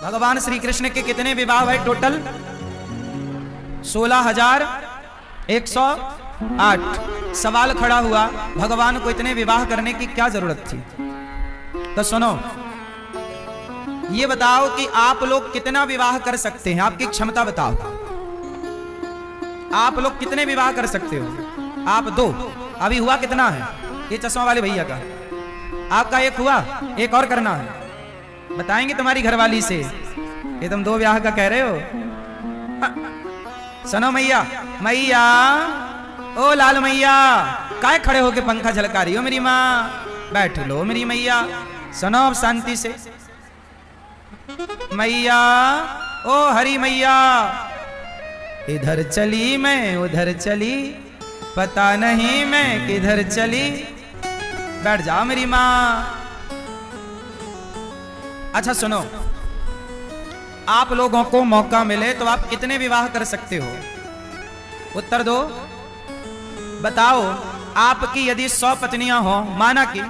भगवान श्री कृष्ण के कितने विवाह हुए टोटल? 16,108। सवाल खड़ा हुआ, भगवान को इतने विवाह करने की क्या जरूरत थी? तो सुनो, ये बताओ कि आप लोग कितना विवाह कर सकते हैं? आपकी क्षमता बताओ। आप लोग कितने विवाह कर सकते हो? आप 2। अभी हुआ कितना है? ये चश्मा वाले भैया का, आपका 1 हुआ, 1 और करना है। बताएंगे तुम्हारी घरवाली से, ये तुम 2 विवाह का कह रहे हो। सुनो मैया, मैया ओ लाल मैया, काय खड़े होके पंखा झलका रही हो मेरी माँ? बैठ लो मेरी मैया, सुनो अब शांति से। मैया ओ हरी मैया, इधर चली मैं उधर चली, पता नहीं मैं किधर चली। बैठ जाओ मेरी माँ। अच्छा सुनो, आप लोगों को मौका मिले तो आप कितने विवाह कर सकते हो? उत्तर दो, बताओ। आपकी यदि 100 पत्नियां हो, माना कि,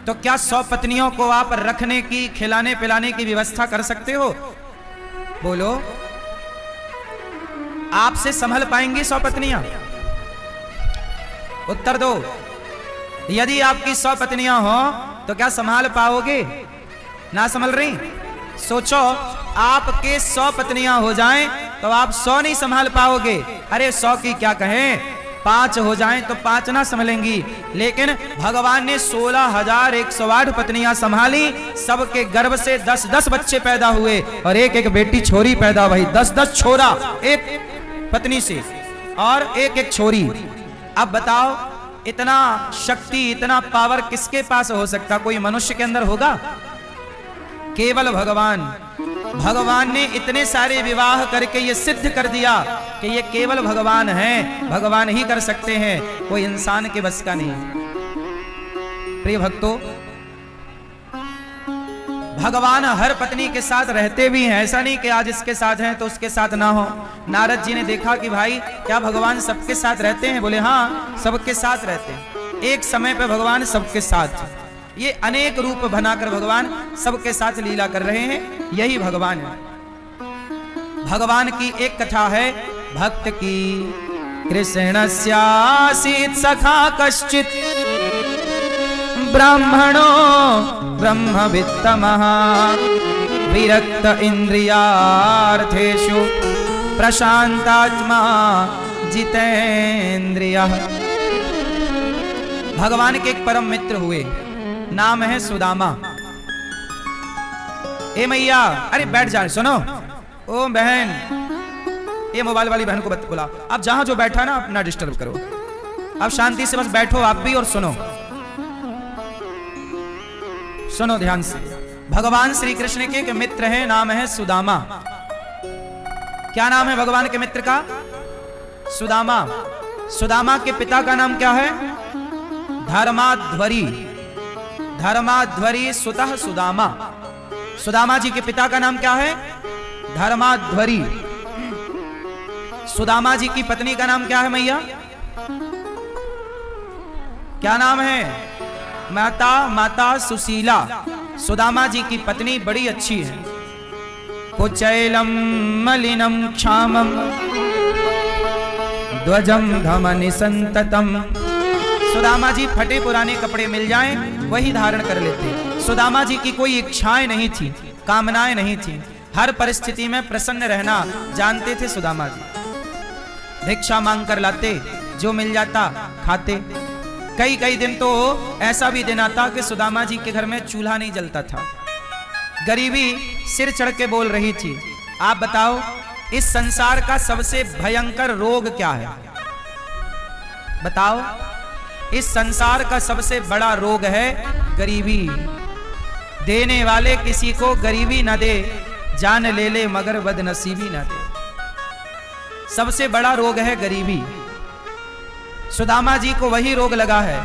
तो क्या 100 पत्नियों को आप रखने की, खिलाने पिलाने की व्यवस्था कर सकते हो? बोलो, आपसे संभल पाएंगी 100 पत्नियां? उत्तर दो। यदि आपकी 100 पत्नियां हो तो क्या संभाल पाओगे? ना संभल रही? सोचो, आपके 100 पत्नियां हो जाएं तो आप 100 नहीं संभाल पाओगे। अरे 100 की क्या कहें, 5 हो जाएं तो 5 ना संभलेंगी। लेकिन भगवान ने 16,108 पत्नियां संभाली, सबके गर्भ से 10-10 बच्चे पैदा हुए और एक बेटी छोरी पैदा हुई। 10-10 छोरा एक पत्नी से और एक छोरी। अब बताओ, इतना शक्ति, इतना पावर किसके पास हो सकता? कोई मनुष्य के अंदर होगा? केवल भगवान। भगवान ने इतने सारे विवाह करके ये सिद्ध कर दिया कि ये केवल भगवान हैं, भगवान ही कर सकते हैं, कोई इंसान के बस का नहीं। प्रिय भक्तों, भगवान हर पत्नी के साथ रहते भी हैं, ऐसा नहीं कि आज इसके साथ हैं तो उसके साथ ना हो। नारद जी ने देखा कि भाई क्या भगवान सबके साथ रहते हैं? बोले हाँ, सबके साथ रहते हैं। एक समय पे भगवान सबके साथ, ये अनेक रूप बनाकर भगवान सबके साथ लीला कर रहे हैं, यही भगवान है। भगवान की एक कथा है, भक्त की। कृष्णस्यासीत सखा कश्चित, ब्राह्मणो ब्रह्मवित्तमः, विरक्त इंद्रियार्थेषु, प्रशांतात्मा जितेन्द्रियः। भगवान के एक परम मित्र हुए, नाम है सुदामा। ए मैया, अरे बैठ जा, सुनो। ओ बहन, ये मोबाइल वाली बहन को बुला। अब जहां जो बैठा ना, अपना डिस्टर्ब करो। अब शांति से बस बैठो आप भी और सुनो। सुनो ध्यान से। भगवान श्री कृष्ण के एक मित्र हैं, नाम है सुदामा। क्या नाम है भगवान के मित्र का? सुदामा। सुदामा के पिता का नाम क्या है? धर्माध्वरी। धर्माध्वरी सुतः सुदामा। सुदामा जी के पिता का नाम क्या है? धर्माध्वरी। सुदामा जी की पत्नी का नाम क्या है मैया? क्या नाम है? माता सुशीला। सुदामा जी की पत्नी बड़ी अच्छी है। कुचैलम मलिनम क्षामम, ध्वजम धमनि संततम। सुदामा जी फटे पुराने कपड़े मिल जाएं वही धारण कर लेते। सुदामा जी की कोई इच्छाएं नहीं थी, कामनाएं नहीं थी, हर परिस्थिति में प्रसन्न रहना जानते थे सुदामा जी। भिक्षा मांग कर लाते, जो मिल जाता खाते। कई दिन तो ऐसा भी दिन आता कि सुदामा जी के घर में चूल्हा नहीं जलता था। गरीबी सिर चढ़ के बोल रही थी। आप बताओ, इस संसार का सबसे भयंकर रोग क्या है? बताओ, इस संसार का सबसे बड़ा रोग है गरीबी। देने वाले किसी को गरीबी न दे, जान ले ले मगर बदनसीबी न दे। सबसे बड़ा रोग है गरीबी। सुदामा जी को वही रोग लगा है।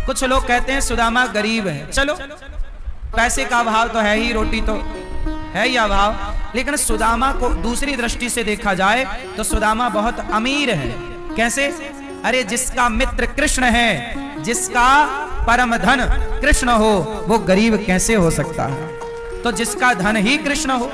कुछ लोग कहते हैं सुदामा गरीब है, चलो पैसे का अभाव तो है ही, रोटी तो है ही अभाव, लेकिन सुदामा को दूसरी दृष्टि से देखा जाए तो सुदामा बहुत अमीर है। कैसे? अरे जिसका मित्र कृष्ण है, जिसका परम धन कृष्ण हो, वो गरीब कैसे हो सकता है? तो जिसका धन ही कृष्ण हो,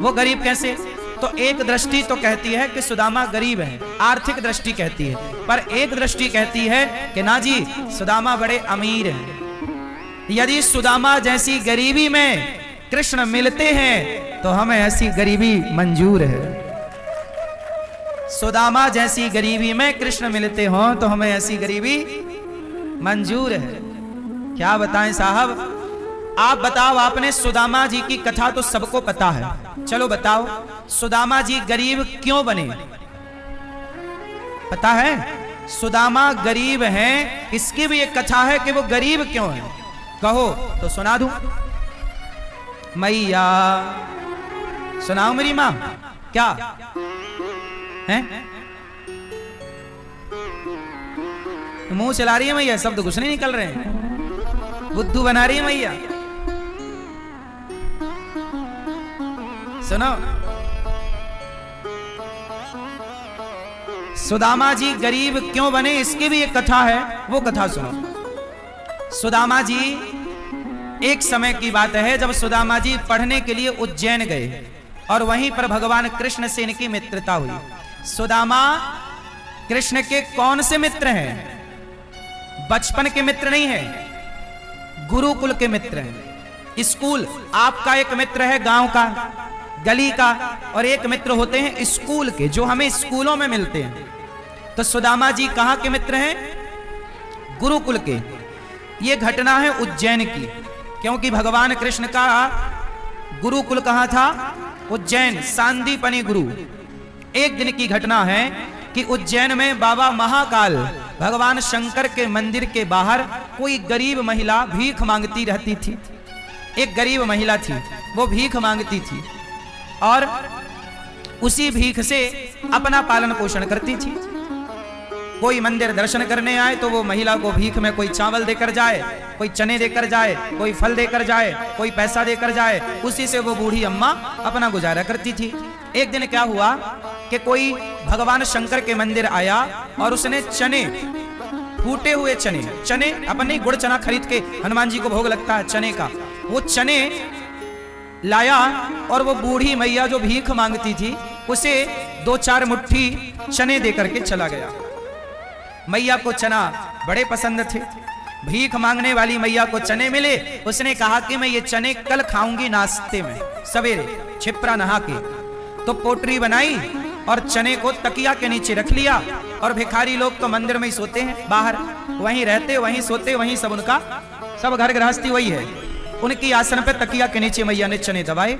वो गरीब कैसे? तो एक दृष्टि तो कहती है कि सुदामा गरीब है, आर्थिक दृष्टि कहती है, पर एक दृष्टि कहती है कि ना जी सुदामा बड़े अमीर हैं। यदि सुदामा जैसी गरीबी में कृष्ण मिलते हैं तो हमें ऐसी गरीबी मंजूर है। सुदामा जैसी गरीबी में कृष्ण मिलते हो तो हमें ऐसी गरीबी मंजूर है। क्या बताएं साहब, आप बताओ, आपने सुदामा जी की कथा तो सबको पता है, चलो बताओ सुदामा जी गरीब क्यों बने? पता है सुदामा गरीब हैं, इसकी भी एक कथा है कि वो गरीब क्यों है, कहो तो सुना दूं। मैया सुनाओ मेरी मां, क्या है? मुंह चला रही है मैया, शब्द कुछ नहीं निकल रहे हैं, बुद्धू बना रही है मैया। सुनो, सुदामा जी गरीब क्यों बने इसकी भी एक कथा है, वो कथा सुनो। सुदामा जी, एक समय की बात है जब सुदामा जी पढ़ने के लिए उज्जैन गए और वहीं पर भगवान कृष्ण से इनकी मित्रता हुई। सुदामा कृष्ण के कौन से मित्र हैं? बचपन के मित्र नहीं है, गुरुकुल के मित्र हैं। स्कूल, आपका एक मित्र है गांव का, गली का, और एक मित्र होते हैं स्कूल के, जो हमें स्कूलों में मिलते हैं। तो सुदामा जी कहां के मित्र हैं? गुरुकुल के। ये घटना है उज्जैन की, क्योंकि भगवान कृष्ण का गुरुकुल कहां था? उज्जैन, सांदीपनि गुरु। एक दिन की घटना है कि उज्जैन में बाबा महाकाल भगवान शंकर के मंदिर के बाहर कोई गरीब महिला भीख मांगती रहती थी। एक गरीब महिला थी, वो भीख मांगती थी और उसी भीख से अपना पालन पोषण करती थी। कोई मंदिर दर्शन करने आए तो वो महिला को भीख में कोई चावल देकर जाए, कोई चने देकर जाए, कोई फल देकर जाए, कोई पैसा देकर जाए, उसी से वो बूढ़ी अम्मा अपना गुजारा करती थी। एक दिन क्या हुआ कि कोई भगवान शंकर के मंदिर आया और उसने चने, फूटे हुए चने अपन गुड़ चना खरीद के हनुमान जी को भोग लगता है चने का, वो चने लाया और वो बूढ़ी मैया जो भीख मांगती थी उसे 2-4 मुट्ठी चने देकर के चला गया। मैया को चना बड़े पसंद थे, भीख मांगने वाली मैया को चने मिले, उसने कहा कि मैं ये चने कल खाऊंगी नाश्ते में सवेरे, छिपरा नहा के। तो पोटरी बनाई और चने को तकिया के नीचे रख लिया, और भिखारी लोग तो मंदिर में ही सोते हैं, बाहर वहीं रहते, वहीं सोते, वहीं सब उनका सब घर गृहस्थी वही है। उनकी आसन पे तकिया के नीचे मैया ने चने दबाए।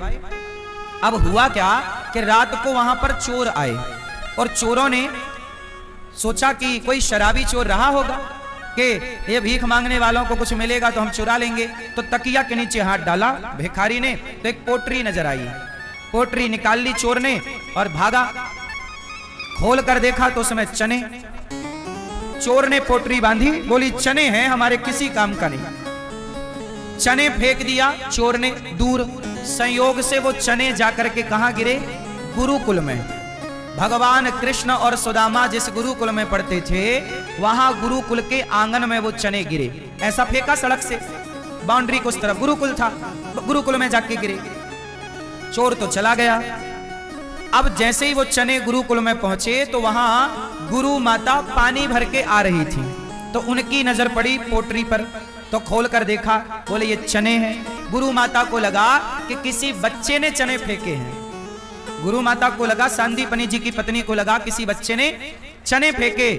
अब हुआ क्या कि रात को वहां पर चोर आए और चोरों ने सोचा कि कोई शराबी चोर रहा होगा कि ये भीख मांगने वालों को कुछ मिलेगा तो हम चुरा लेंगे। तो तकिया के नीचे हाथ डाला भिखारी ने तो एक पोटरी नजर आई, पोटरी निकाल ली चोर ने और भागा। खोल कर देखा तो उसमें चने, चोर ने पोटरी बांधी, बोली चने हैं हमारे किसी काम का नहीं। चने फेंक दिया चोर ने दूर। संयोग से वो चने जाकर के कहां गिरे? गुरुकुल में। भगवान कृष्ण और सुदामा जिस गुरुकुल में पढ़ते थे वहां गुरुकुल के आंगन में वो चने गिरे। ऐसा फेंका सड़क से, बाउंड्री को उस तरफ गुरुकुल था, गुरुकुल में जाके गिरे। चोर तो चला गया। अब जैसे ही वो चने गुरुकुल में पहुंचे तो वहां गुरु माता पानी भर के आ रही थी, तो उनकी नजर पड़ी पोटरी पर, तो खोल कर देखा, बोले ये चने हैं। गुरु माता को लगा कि किसी बच्चे ने चने फेंके हैं। गुरु माता को लगा, सांदीपनि जी की पत्नी को लगा किसी बच्चे ने चने फेंके।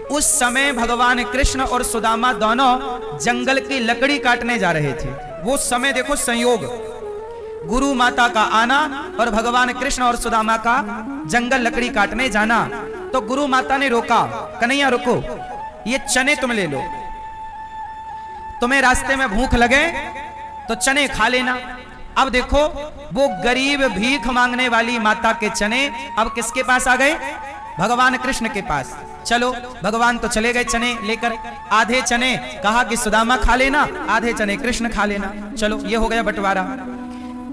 उस समय भगवान कृष्ण और सुदामा दोनों जंगल की लकड़ी काटने जा रहे थे। वो समय देखो संयोग, गुरु माता का आना और भगवान कृष्ण और सुदामा का जंगल लकड़ी काटने जाना। तो गुरु माता ने रोका, कन्हैया रुको, ये चने तुम ले लो, तुम्हें रास्ते में भूख लगे तो चने खा लेना। अब देखो वो गरीब भीख मांगने वाली माता के चने अब किसके पास आ गए? भगवान कृष्ण के पास। चलो भगवान तो चले गए चने लेकर, आधे चने कहा कि सुदामा खा लेना, आधे चने कृष्ण खा लेना। चलो ये हो गया बंटवारा।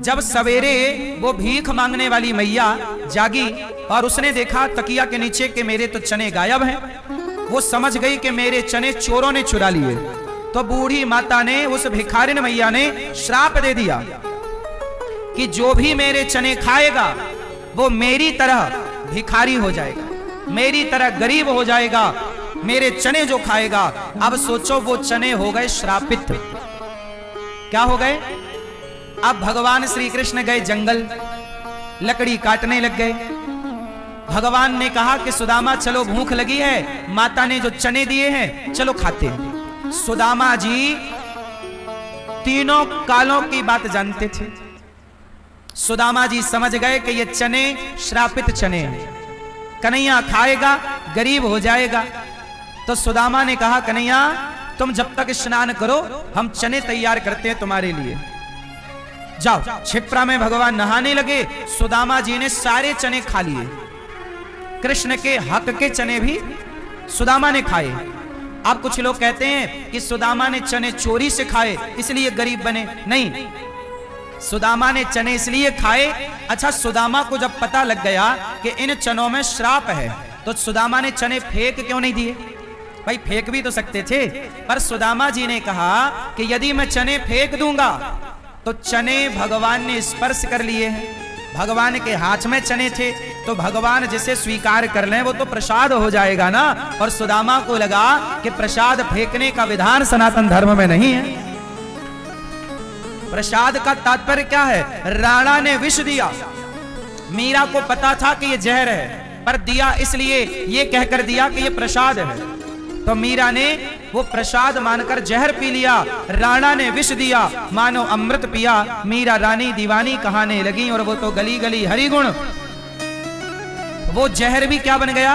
जब सवेरे वो भीख मांगने वाली मैया जागी और उसने देखा तकिया के नीचे कि मेरे तो चने गायब हैं, वो समझ गई कि मेरे चने चोरों ने चुरा लिए। तो बूढ़ी माता ने, उस भिखारिन मैया ने श्राप दे दिया कि जो भी मेरे चने खाएगा वो मेरी तरह भिखारी हो जाएगा, मेरी तरह गरीब हो जाएगा, मेरे चने जो खाएगा। अब सोचो वो चने हो गए श्रापित। क्या हो गए? अब भगवान श्री कृष्ण गए जंगल, लकड़ी काटने लग गए। भगवान ने कहा कि सुदामा चलो भूख लगी है, माता ने जो चने दिए हैं चलो खाते हैं। सुदामा जी तीनों कालों की बात जानते थे। सुदामा जी समझ गए कि ये चने श्रापित चने हैं, कन्हैया खाएगा गरीब हो जाएगा। तो सुदामा ने कहा कन्हैया तुम जब तक स्नान करो हम चने तैयार करते हैं तुम्हारे लिए। जाओ। क्षिप्रा में भगवान नहाने लगे। सुदामा जी ने सारे चने खा लिए, कृष्ण के हक के चने भी सुदामा ने खाए। अब कुछ लोग कहते हैं कि सुदामा ने चने चोरी से खाए इसलिए गरीब बने। नहीं, सुदामा ने चने इसलिए खाए। अच्छा, सुदामा को जब पता लग गया कि इन चनों में श्राप है तो सुदामा ने चने फेंक क्यों नहीं दिए? भाई फेंक भी तो सकते थे, पर सुदामा जी ने कहा कि यदि मैं चने फेंक दूंगा तो चने भगवान ने स्पर्श कर लिए हैं, भगवान के हाथ में चने थे, तो भगवान जिसे स्वीकार कर लें वो तो प्रसाद हो जाएगा ना। और सुदामा को लगा कि प्रसाद फेंकने का विधान सनातन धर्म में नहीं है। प्रसाद का तात्पर्य क्या है? राणा ने विष दिया, मीरा को पता था कि ये जहर है, पर दिया इसलिए ये कहकर दिया कि ये प्रसाद है। तो मीरा ने वो प्रसाद मानकर जहर पी लिया, राणा ने विष दिया, मानो अमृत पिया। मीरा रानी दीवानी कहाने लगी और वो तो गली गली हरि गुण। वो जहर भी क्या बन गया?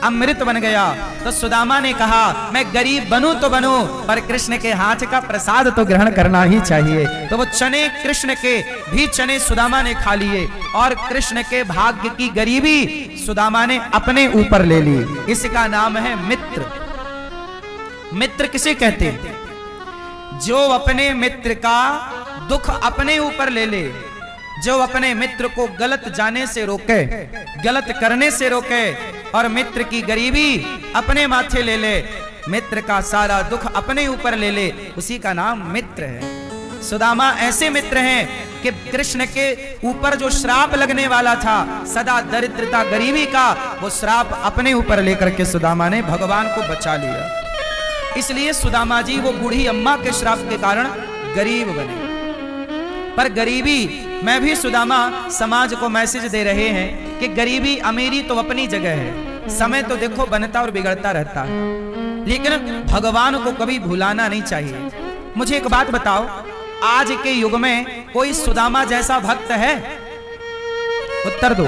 अमृत बन गया। तो सुदामा ने कहा मैं गरीब बनूं तो बनूं, पर कृष्ण के हाथ का प्रसाद तो ग्रहण करना ही चाहिए। तो वो चने कृष्ण के भी चने सुदामा ने खा लिए और कृष्ण के भाग्य की गरीबी सुदामा ने अपने ऊपर ले ली। इसका नाम है मित्र। मित्र किसे कहते हैं? जो अपने मित्र का दुख अपने ऊपर ले ले, जो अपने मित्र को गलत जाने से रोके, गलत करने से रोके और मित्र की गरीबी अपने माथे ले ले, मित्र का सारा दुख अपने ऊपर ले ले, उसी का नाम मित्र है। सुदामा ऐसे मित्र हैं कि कृष्ण के ऊपर जो श्राप लगने वाला था सदा दरिद्रता गरीबी का, वो श्राप अपने ऊपर लेकर के सुदामा ने भगवान को बचा लिया। इसलिए सुदामा जी वो बूढ़ी अम्मा के श्राप के कारण गरीब बने। पर गरीबी, मैं भी सुदामा समाज को मैसेज दे रहे हैं कि गरीबी अमीरी तो अपनी जगह है, समय तो देखो बनता और बिगड़ता रहता है, लेकिन भगवान को कभी भुलाना नहीं चाहिए। मुझे एक बात बताओ, आज के युग में कोई सुदामा जैसा भक्त है? उत्तर दो।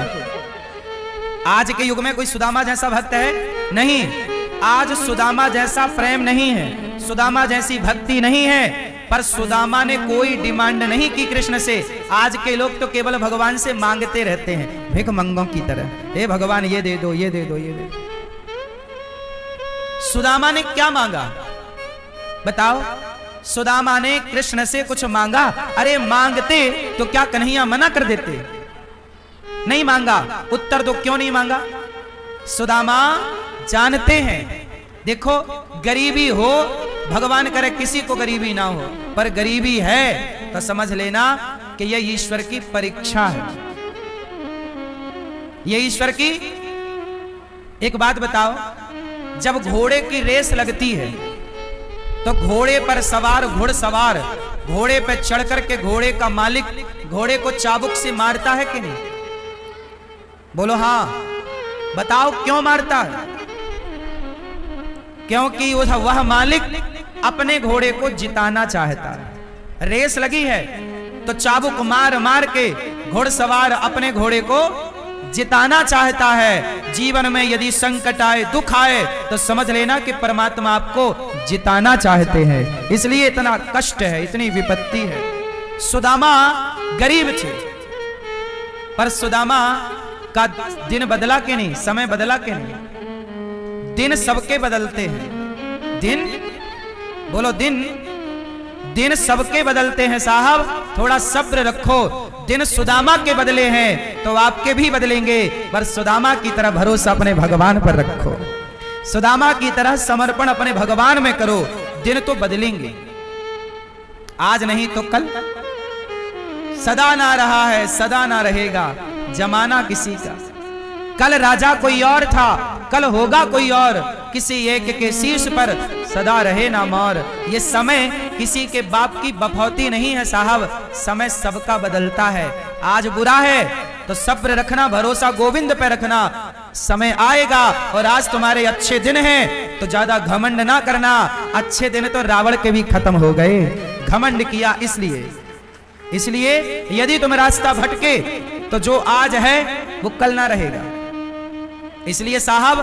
आज के युग में कोई सुदामा जैसा भक्त है? नहीं। आज सुदामा जैसा प्रेम नहीं है, सुदामा जैसी भक्ति नहीं है, पर सुदामा ने कोई डिमांड नहीं की कृष्ण से। आज के लोग तो केवल भगवान से मांगते रहते हैं, भिख मंगों की तरह, हे भगवान ये दे दो, ये दे दो, ये दे दो। सुदामा ने क्या मांगा बताओ? सुदामा ने कृष्ण से कुछ मांगा? अरे मांगते तो क्या कन्हैया मना कर देते? नहीं मांगा। उत्तर दो, क्यों नहीं मांगा? सुदामा जानते हैं, देखो गरीबी हो, भगवान करे किसी को गरीबी ना हो, पर गरीबी है तो समझ लेना कि यह ईश्वर की परीक्षा है। यह ईश्वर की। एक बात बताओ, जब घोड़े की रेस लगती है तो घोड़े पर सवार घुड़सवार घोड़े पर चढ़ करके घोड़े का मालिक घोड़े को चाबुक से मारता है कि नहीं? बोलो हाँ। बताओ क्यों मारता है? क्योंकि वह मालिक अपने घोड़े को जिताना चाहता है। रेस लगी है तो चाबुक मार मार के घुड़सवार अपने घोड़े को जिताना चाहता है। जीवन में यदि संकट आए, दुख आए, तो समझ लेना कि परमात्मा आपको जिताना चाहते हैं, इसलिए इतना कष्ट है, इतनी विपत्ति है। सुदामा गरीब थे, पर सुदामा का दिन बदला कि नहीं? समय बदला कि नहीं? दिन सबके बदलते हैं। दिन बोलो, दिन सबके बदलते हैं साहब, थोड़ा सब्र रखो। दिन सुदामा के बदले हैं तो आपके भी बदलेंगे, पर सुदामा की तरह भरोसा अपने भगवान पर रखो, सुदामा की तरह समर्पण अपने भगवान में करो। दिन तो बदलेंगे, आज नहीं तो कल। सदा ना रहा है, सदा ना रहेगा जमाना किसी का। कल राजा कोई और था, कल होगा कोई और, किसी एक के शीश पर सदा रहे ना मोर। ये समय किसी के बाप की बफौती नहीं है साहब, समय सबका बदलता है। आज बुरा है तो सब्र रखना, भरोसा गोविंद पे रखना, समय आएगा। और आज तुम्हारे अच्छे दिन हैं तो ज्यादा घमंड ना करना, अच्छे दिन तो रावण के भी खत्म हो गए, घमंड किया इसलिए यदि तुम रास्ता भटके तो जो आज है वो कल ना रहेगा। इसलिए साहब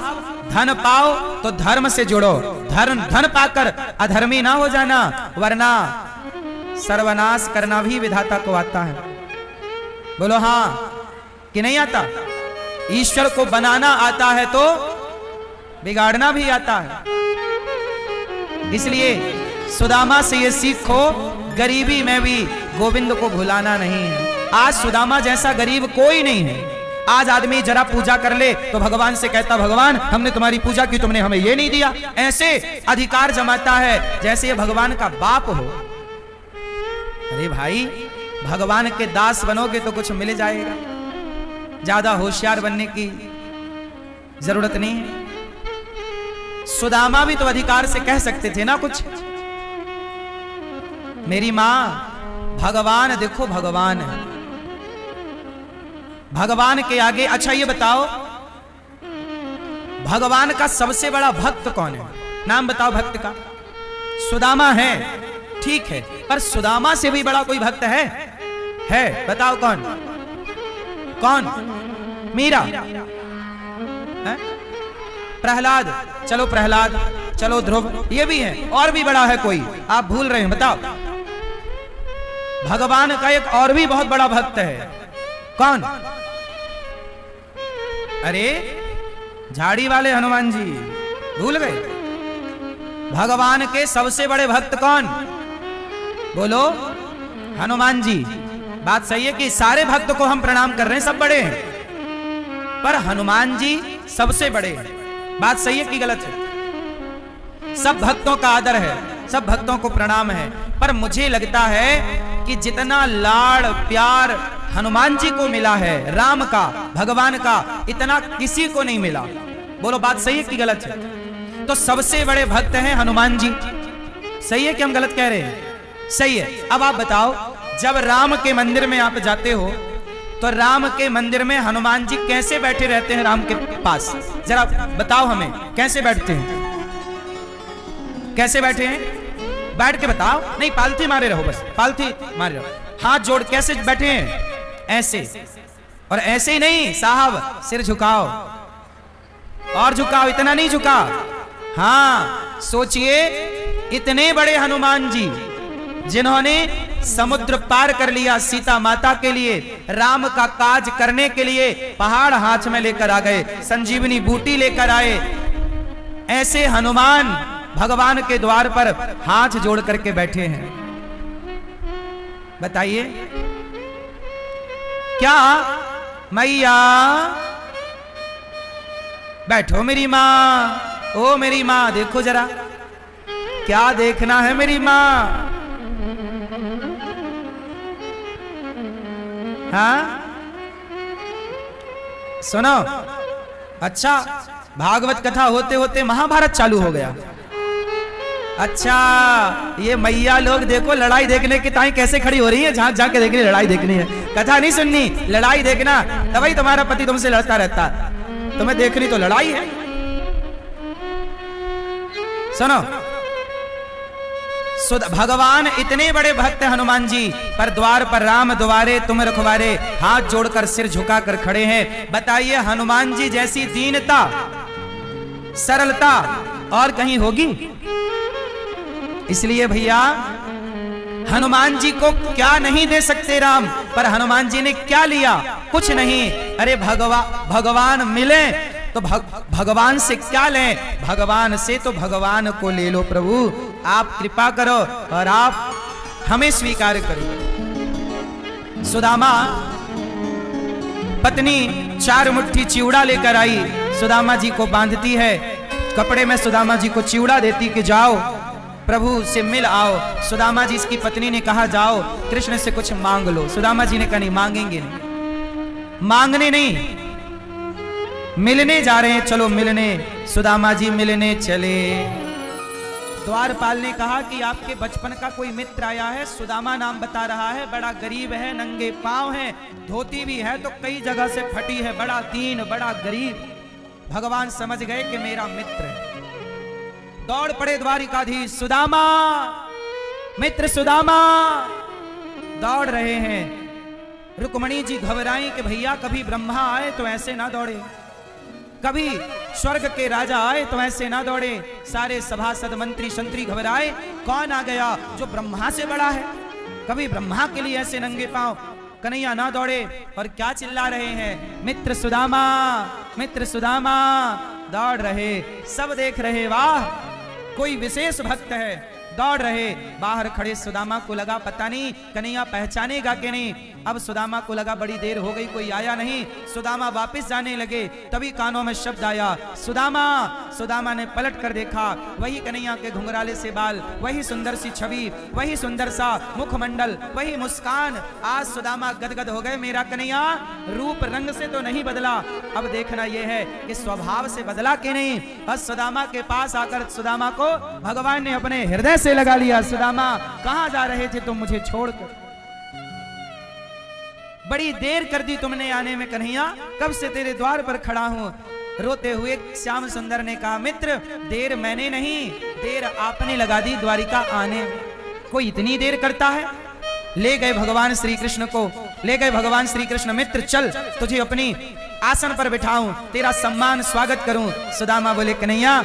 धन पाओ तो धर्म से जुड़ो, धन पाकर अधर्मी ना हो जाना, वरना सर्वनाश करना भी विधाता को आता है। बोलो हाँ कि नहीं आता? ईश्वर को बनाना आता है तो बिगाड़ना भी आता है। इसलिए सुदामा से ये सीखो, गरीबी में भी गोविंद को भुलाना नहीं है। आज सुदामा जैसा गरीब कोई नहीं है। आज आदमी जरा पूजा कर ले तो भगवान से कहता, भगवान हमने तुम्हारी पूजा की, तुमने हमें ये नहीं दिया। ऐसे अधिकार जमाता है जैसे ये भगवान का बाप हो। अरे भाई, भगवान के दास बनोगे तो कुछ मिल जाएगा, ज्यादा होशियार बनने की जरूरत नहीं है। सुदामा भी तो अधिकार से कह सकते थे ना कुछ। मेरी मां, भगवान देखो, भगवान है, भगवान के आगे। अच्छा ये बताओ, भगवान का सबसे बड़ा भक्त कौन है? नाम बताओ भक्त का। सुदामा है, ठीक है, पर सुदामा से भी बड़ा कोई भक्त है? बताओ कौन? कौन? मीरा है? प्रहलाद, चलो प्रहलाद, चलो ध्रुव, ये भी है। और भी बड़ा है कोई? आप भूल रहे हैं, बताओ। भगवान का एक और भी बहुत बड़ा भक्त है, कौन? अरे झाड़ी वाले हनुमान जी, भूल गए? भगवान के सबसे बड़े भक्त कौन? बोलो, हनुमान जी। बात सही है कि सारे भक्त को हम प्रणाम कर रहे हैं, सब बड़े हैं, पर हनुमान जी सबसे बड़े हैं। बात सही है कि गलत है? सब भक्तों का आदर है, सब भक्तों को प्रणाम है, पर मुझे लगता है कि जितना लाड़ प्यार हनुमान जी को मिला है राम का, भगवान का, इतना किसी को नहीं मिला। बोलो बात सही है कि गलत है? तो सबसे बड़े भक्त हैं हनुमान जी। सही है कि हम गलत कह रहे हैं? सही है। अब आप बताओ, जब राम के मंदिर में आप जाते हो तो राम के मंदिर में हनुमान जी कैसे बैठे रहते हैं राम के पास? जरा बताओ हमें, कैसे बैठते हैं? कैसे बैठे हैं? बैठ के बताओ। नहीं, पालथी मारे रहो, बस पालथी मारे रहो। हाथ जोड़ कैसे बैठे हैं? ऐसे। और ऐसे ही नहीं साहब, सिर झुकाओ और झुकाओ, इतना नहीं झुका। हाँ, सोचिए, इतने बड़े हनुमान जी जिन्होंने समुद्र पार कर लिया सीता माता के लिए, राम का काज करने के लिए पहाड़ हाथ में लेकर आ गए, संजीवनी बूटी लेकर आए। ऐसे हनुमान भगवान के द्वार पर हाथ जोड़ करके बैठे हैं। बताइए, क्या मैया? बैठो मेरी मां। ओ मेरी मां, देखो जरा, क्या देखना है मेरी मां? हाँ, सुनो। अच्छा, भागवत कथा होते होते महाभारत चालू हो गया। अच्छा, ये मैया लोग देखो लड़ाई देखने की ताई कैसे खड़ी हो रही है, झांक झांक के देखनी, लड़ाई देखनी है, कथा नहीं सुननी, लड़ाई देखना। तभी तुम्हारा पति तुमसे लड़ता रहता, तुम्हें देखनी तो लड़ाई है। सुनो, भगवान इतने बड़े भक्त हनुमान जी, पर द्वार पर राम द्वारे तुम रखवारे, हाथ जोड़कर सिर झुकाकर खड़े हैं। बताइए, हनुमान जी जैसी दीनता सरलता और कहीं होगी? इसलिए भैया, हनुमान जी को क्या नहीं दे सकते राम, पर हनुमान जी ने क्या लिया? कुछ नहीं। अरे भगवान मिले तो भगवान से क्या लें? भगवान से तो भगवान को ले लो। प्रभु आप कृपा करो और आप हमें स्वीकार करो। सुदामा पत्नी 4 मुट्ठी चिवड़ा लेकर आई, सुदामा जी को बांधती है, कपड़े में सुदामा जी को चिवड़ा देती कि जाओ प्रभु से मिल आओ। सुदामा जी इसकी पत्नी ने कहा जाओ कृष्ण से कुछ मांग लो। सुदामा जी ने कहा नहीं, मांगेंगे नहीं, मांगने नहीं, मिलने जा रहे हैं, चलो मिलने। सुदामा जी मिलने चले। द्वारपाल ने कहा कि आपके बचपन का कोई मित्र आया है, सुदामा नाम बता रहा है, बड़ा गरीब है, नंगे पांव है, धोती भी है तो कई जगह से फटी है, बड़ा दीन, बड़ा गरीब। भगवान समझ गए कि मेरा मित्र है। दौड़ पड़े द्वारिकाधीश, सुदामा, मित्र सुदामा। दौड़ रहे हैं। रुक्मणी जी घबराई कि भैया कभी ब्रह्मा आए तो ऐसे ना दौड़े, कभी स्वर्ग के राजा आए तो ऐसे ना दौड़े। सारे सभासद मंत्री संतरी घबराए, कौन आ गया जो ब्रह्मा से बड़ा है, कभी ब्रह्मा के लिए ऐसे नंगे पांव। कन्हैया ना दौड़े और क्या चिल्ला रहे हैं, मित्र सुदामा, मित्र सुदामा। दौड़ रहे, सब देख रहे, वाह कोई विशेष भक्त है। दौड़ रहे, बाहर खड़े सुदामा को लगा पता नहीं कन्हैया पहचानेगा कि नहीं। अब सुदामा को लगा बड़ी देर हो गई, कोई आया नहीं। सुदामा वापस जाने लगे, तभी कानों में शब्द आया, सुदामा। सुदामा ने पलट कर देखा, वही कन्हैया के घुंघराले से बाल, वही सुंदर सी छवि, वही सुंदर सा मुखमंडल, वही मुस्कान। आज सुदामा गदगद हो गए, मेरा कन्हैया रूप रंग से तो नहीं बदला, अब देखना यह है कि स्वभाव से बदला कि नहीं। बस सुदामा के पास आकर सुदामा को भगवान ने अपने हृदय से लगा लिया। सुदामा कहां जा रहे थे तुम मुझे छोड़कर, बड़ी देर कर दी तुमने आने में कन्हैया, कब से तेरे द्वार पर खड़ा हूं। रोते हुए श्याम सुंदर ने कहा, मित्र देर मैंने नहीं, देर आपने लगा दी द्वारिका आने में, कोई इतनी देर करता है। ले गए भगवान श्री कृष्ण को, ले गए भगवान श्री कृष्ण, मित्र चल तुझे अपनी आसन पर बिठाऊं, तेरा सम्मान स्वागत करूं। सुदामा बोले, कन्हैया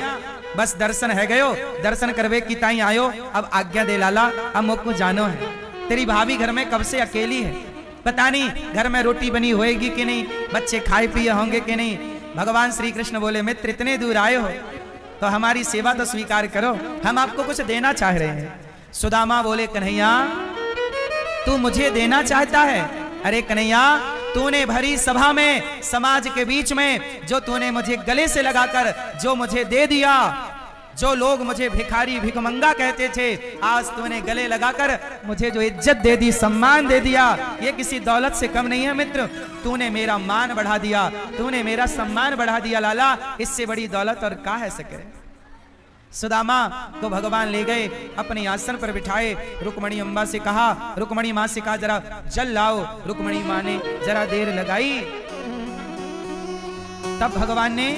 बस दर्शन है गयो, दर्शन करवे की ताई आयो, अब आज्ञा दे लाला, अब मुझको जानो है। तेरी भाभी घर में कब से अकेली है, पता नहीं घर में रोटी बनी होएगी कि नहीं, बच्चे खाए पिए होंगे कि नहीं। भगवान श्री कृष्ण बोले, मित्र इतने दूर आए हो तो हमारी सेवा तो स्वीकार करो, हम आपको कुछ देना चाह रहे हैं। सुदामा बोले, कन्हैया तू मुझे देना चाहता है? अरे कन्हैया तूने भरी सभा में, समाज के बीच में, जो तूने मुझे गले से लगाकर जो मुझे दे दिया, जो लोग मुझे भिखारी भिखमंगा कहते थे, आज तूने गले लगाकर मुझे जो इज्जत दे दी, सम्मान दे दिया, ये किसी दौलत से कम नहीं है मित्र। तूने मेरा मान बढ़ा दिया, तूने मेरा सम्मान बढ़ा दिया लाला, इससे बड़ी दौलत और का है सके। सुदामा को भगवान ले गए, अपने आसन पर बिठाए। रुक्मणी अम्बा से कहा, रुक्मणी माँ से कहा जरा जल लाओ। रुक्मणी माँ ने जरा देर लगाई, तब भगवान ने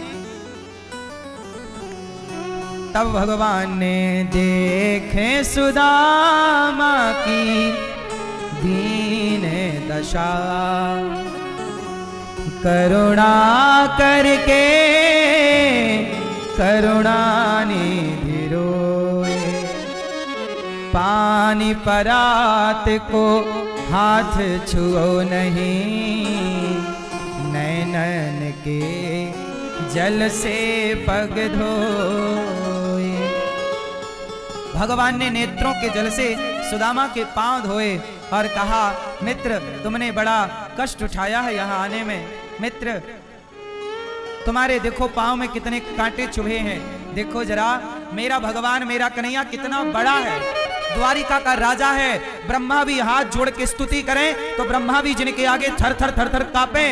देखे सुदामा की दीन दशा, करुणा करके करुणानिधि रोए, पानी परात को हाथ छुओ नहीं, नैनन के जल से पग धोए। भगवान ने नेत्रों के जल से सुदामा के पांव धोए और कहा, मित्र तुमने बड़ा कष्ट उठाया है यहाँ आने में। मित्र तुम्हारे देखो पांव में कितने कांटे चुभे हैं, देखो जरा मेरा भगवान मेरा कन्हैया कितना बड़ा है, द्वारिका का राजा है। ब्रह्मा भी हाथ जोड़ के स्तुति करें तो ब्रह्मा भी जिनके आगे थर थर थर थर कांपे।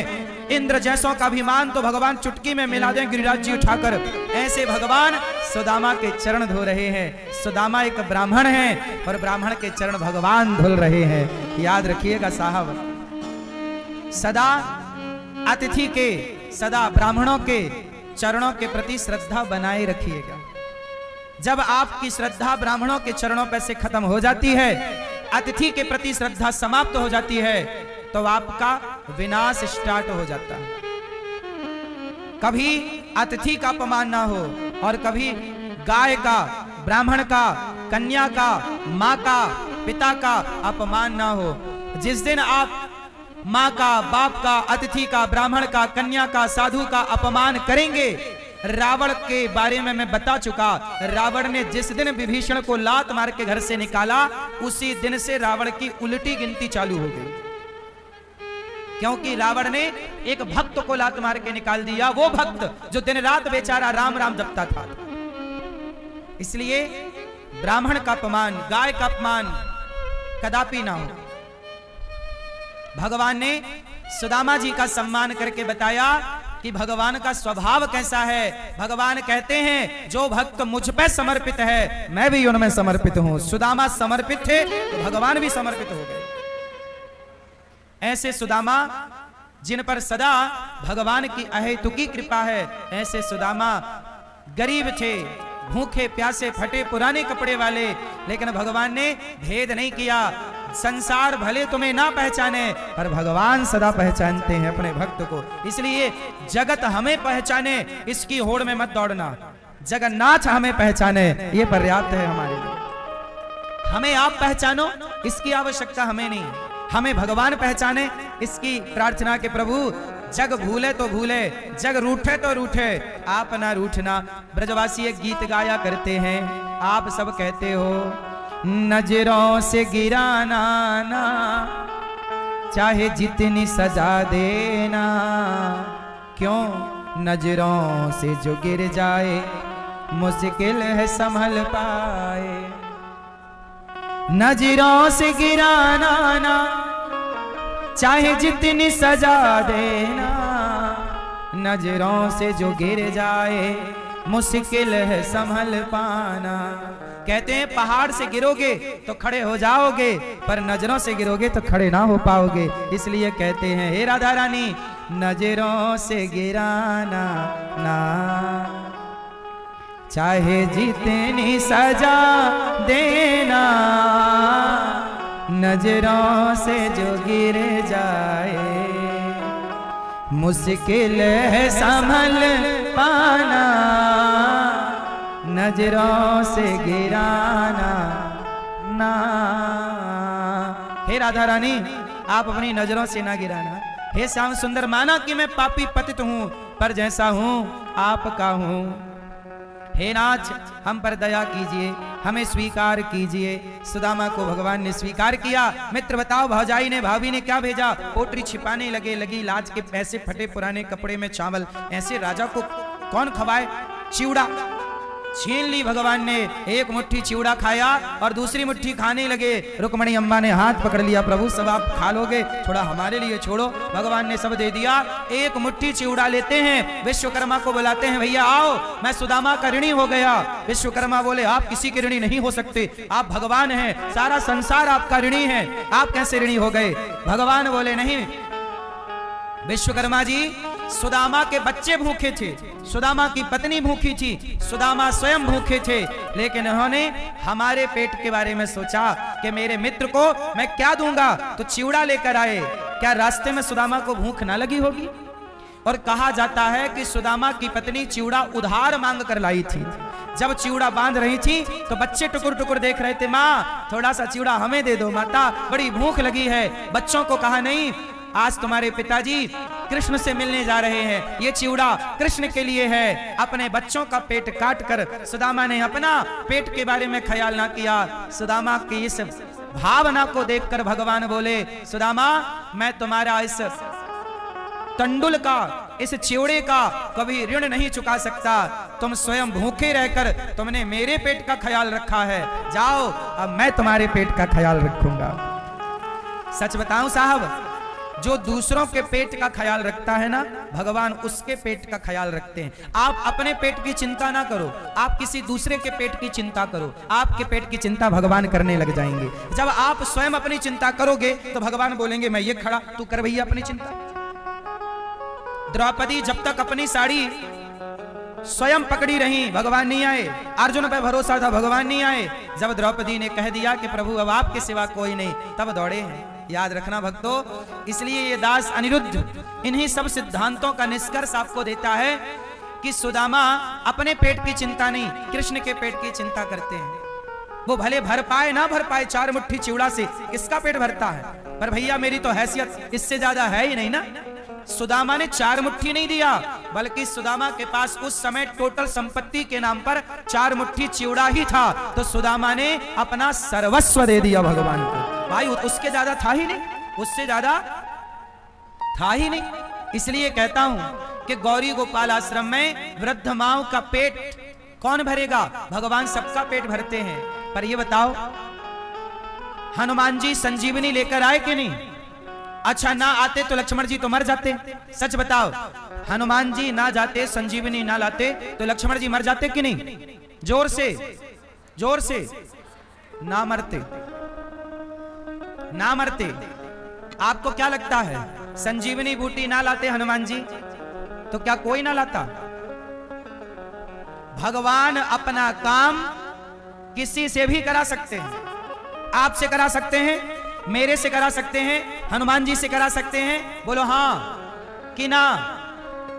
इंद्र जैसों का अभिमान तो भगवान चुटकी में मिला दें गिरिराज जी उठाकर। ऐसे भगवान सुदामा के चरण धो रहे हैं। सुदामा एक ब्राह्मण है और ब्राह्मण के चरण भगवान धुल रहे हैं। याद रखिएगा साहब, सदा अतिथि के, सदा ब्राह्मणों के चरणों के प्रति श्रद्धा बनाए रखिएगा। जब आपकी श्रद्धा ब्राह्मणों के चरणों पर से खत्म हो जाती है, अतिथि के प्रति श्रद्धा समाप्त हो जाती है, तो आपका विनाश स्टार्ट हो जाता है। कभी अतिथि का अपमान ना हो और कभी गाय का, ब्राह्मण का, कन्या का, माँ का, पिता का अपमान ना हो। जिस दिन आप माँ का, बाप का, अतिथि का, ब्राह्मण का, कन्या का, साधु का अपमान करेंगे, रावण के बारे में मैं बता चुका। रावण ने जिस दिन विभीषण को लात मार के घर से निकाला, उसी दिन से रावण की उल्टी गिनती चालू हो गई, क्योंकि रावण ने एक भक्त को लात मार के निकाल दिया, वो भक्त जो दिन रात बेचारा राम राम जपता था। इसलिए ब्राह्मण का अपमान, गाय का अपमान कदापि ना हो। भगवान ने सुदामा जी का सम्मान करके बताया कि भगवान का स्वभाव कैसा है। भगवान कहते हैं जो भक्त मुझ पे समर्पित है मैं भी उनमें समर्पित हूं। सुदामा समर्पित थे तो भगवान भी समर्पित हो गए। ऐसे सुदामा जिन पर सदा भगवान की अहेतुकी कृपा है, ऐसे सुदामा गरीब थे, भूखे प्यासे फटे पुराने कपड़े वाले, लेकिन भगवान ने भेद नहीं किया। संसार भले तुम्हें ना पहचाने पर भगवान सदा पहचानते हैं अपने भक्त को। इसलिए जगत हमें पहचाने इसकी होड़ में मत दौड़ना, जगन्नाथ हमें पहचाने ये पर्याप्त है हमारे लिए। हमें आप पहचानो इसकी आवश्यकता हमें नहीं, हमें भगवान पहचाने इसकी प्रार्थना के प्रभु जग भूले तो भूले, जग रूठे तो रूठे, आप ना रूठना। ब्रजवासी एक गीत गाया करते हैं, आप सब कहते हो नजरों से गिराना ना, चाहे जितनी सजा देना, क्यों नजरों से जो गिर जाए मुश्किल है संभल पाए। नजरों से गिराना ना, चाहे जितनी सजा देना, नजरों से जो गिर जाए मुश्किल है संभल पाना। कहते हैं पहाड़ से गिरोगे तो खड़े हो जाओगे, पर नजरों से गिरोगे तो खड़े ना हो पाओगे। इसलिए कहते हैं हे राधा रानी नजरों से गिराना ना, चाहे जितनी सजा देना, नजरों से जो गिर जाए मुश्किल है संभल पाना। नजरों से गिराना ना। हे राधा रानी आप अपनी नजरों से ना गिराना। हे श्याम सुंदर माना कि मैं पापी पतित हूं, पर जैसा हूं आपका हूं। हे नाथ हम पर दया कीजिए, हमें स्वीकार कीजिए। सुदामा को भगवान ने स्वीकार किया। मित्र बताओ भौजाई ने भाभी ने क्या भेजा? पोटरी छिपाने लगे, लगी लाज के पैसे, फटे पुराने कपड़े में चावल। ऐसे राजा को कौन खवाए? चिवड़ा छीन ली भगवान ने, एक मुट्ठी चिवड़ा खाया और दूसरी मुट्ठी खाने लगे। रुक्मणी अम्मा ने हाथ पकड़ लिया, प्रभु सब आप खा लोगे, थोड़ा हमारे लिए छोड़ो। भगवान ने सब दे दिया। एक मुट्ठी चिवड़ा लेते हैं, विश्वकर्मा को बुलाते हैं, भैया आओ मैं सुदामा का ऋणी हो गया। विश्वकर्मा बोले आप किसी के ऋणी नहीं हो सकते, आप भगवान हैं, सारा संसार आपका ऋणी है, आप कैसे ऋणी हो गए? भगवान बोले नहीं विश्वकर्मा जी, सुदामा के बच्चे भूखे थे, सुदामा की पत्नी भूखी थी, सुदामा स्वयं भूखे थे, लेकिन उन्होंने हमारे पेट के बारे में सोचा कि मेरे मित्र को मैं क्या दूंगा, तो चिवड़ा लेकर आए। क्या रास्ते में सुदामा को भूख ना लगी होगी? और कहा जाता है कि सुदामा की पत्नी चिवड़ा उधार मांग कर लाई थी। जब चिवड़ा बांध रही थी तो बच्चे टुकुर टुकुर देख रहे थे, माँ थोड़ा सा चिवड़ा हमें दे दो, माता बड़ी भूख लगी है। बच्चों को कहा नहीं, आज तुम्हारे पिताजी कृष्ण से मिलने जा रहे हैं, ये चिवड़ा कृष्ण के लिए है। अपने बच्चों का पेट काट कर सुदामा ने अपना पेट के बारे में ख्याल ना किया। सुदामा की इस भावना को देखकर भगवान बोले, सुदामा मैं तुम्हारा इस तंडुल का, इस चिवड़े का कभी ऋण नहीं चुका सकता। तुम स्वयं भूखे रहकर तुमने मेरे पेट का ख्याल रखा है, जाओ अब मैं तुम्हारे पेट का ख्याल रखूंगा। सच बताऊं साहब, जो दूसरों के पेट का ख्याल रखता है ना, भगवान उसके पेट का ख्याल रखते हैं। आप अपने पेट की चिंता ना करो, आप किसी दूसरे के पेट की चिंता करो, आपके पेट की चिंता भगवान करने लग जाएंगे। जब आप स्वयं अपनी चिंता करोगे तो भगवान बोलेंगे मैं ये खड़ा, तू कर भैया अपनी चिंता। द्रौपदी जब तक अपनी साड़ी स्वयं पकड़ी रही, भगवान नहीं आए। अर्जुन पे भरोसा था, भगवान नहीं आए। जब द्रौपदी ने कह दिया कि प्रभु अब आपके सिवा कोई नहीं, तब दौड़े हैं। याद रखना भक्तों, इसलिए ये दास अनिरुद्ध इन्हीं सब सिद्धांतों का निष्कर्ष आपको देता है कि सुदामा अपने पेट की चिंता नहीं, कृष्ण के पेट की चिंता करते हैं। वो भले भर पाए ना भर पाए, 4 मुट्ठी चिवड़ा से किसका पेट भरता है? पर भैया मेरी तो हैसियत इससे ज्यादा है ही नहीं ना। सुदामा ने 4 मुट्ठी नहीं दिया, बल्कि सुदामा के पास उस समय टोटल संपत्ति के नाम पर 4 मुट्ठी चिवड़ा ही था। तो सुदामा ने अपना सर्वस्व दे दिया भगवान को। भाई उसके ज्यादा था ही नहीं, उससे ज्यादा था ही नहीं। इसलिए कहता हूं कि गौरी गोपाल आश्रम में वृद्ध माओ का पेट कौन भरेगा? भगवान सबका पेट भरते हैं। पर ये बताओ, हनुमान जी संजीवनी लेकर आए कि नहीं? अच्छा, ना आते तो लक्ष्मण जी तो मर जाते। सच बताओ, हनुमान जी ना जाते, संजीवनी ना लाते तो लक्ष्मण जी मर जाते कि नहीं? जोर से, जोर से। ना मरते, ना मरते। आपको क्या लगता है, संजीवनी बूटी ना लाते हनुमान जी तो क्या कोई ना लाता? भगवान अपना काम किसी से भी करा सकते हैं। आपसे करा सकते हैं, मेरे से करा सकते हैं, हनुमान जी से करा सकते हैं। बोलो हाँ कि ना?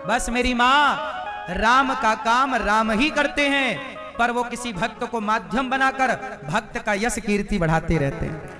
बस मेरी मां, राम का काम राम ही करते हैं, पर वो किसी भक्त को माध्यम बनाकर भक्त का यश कीर्ति बढ़ाते रहते हैं।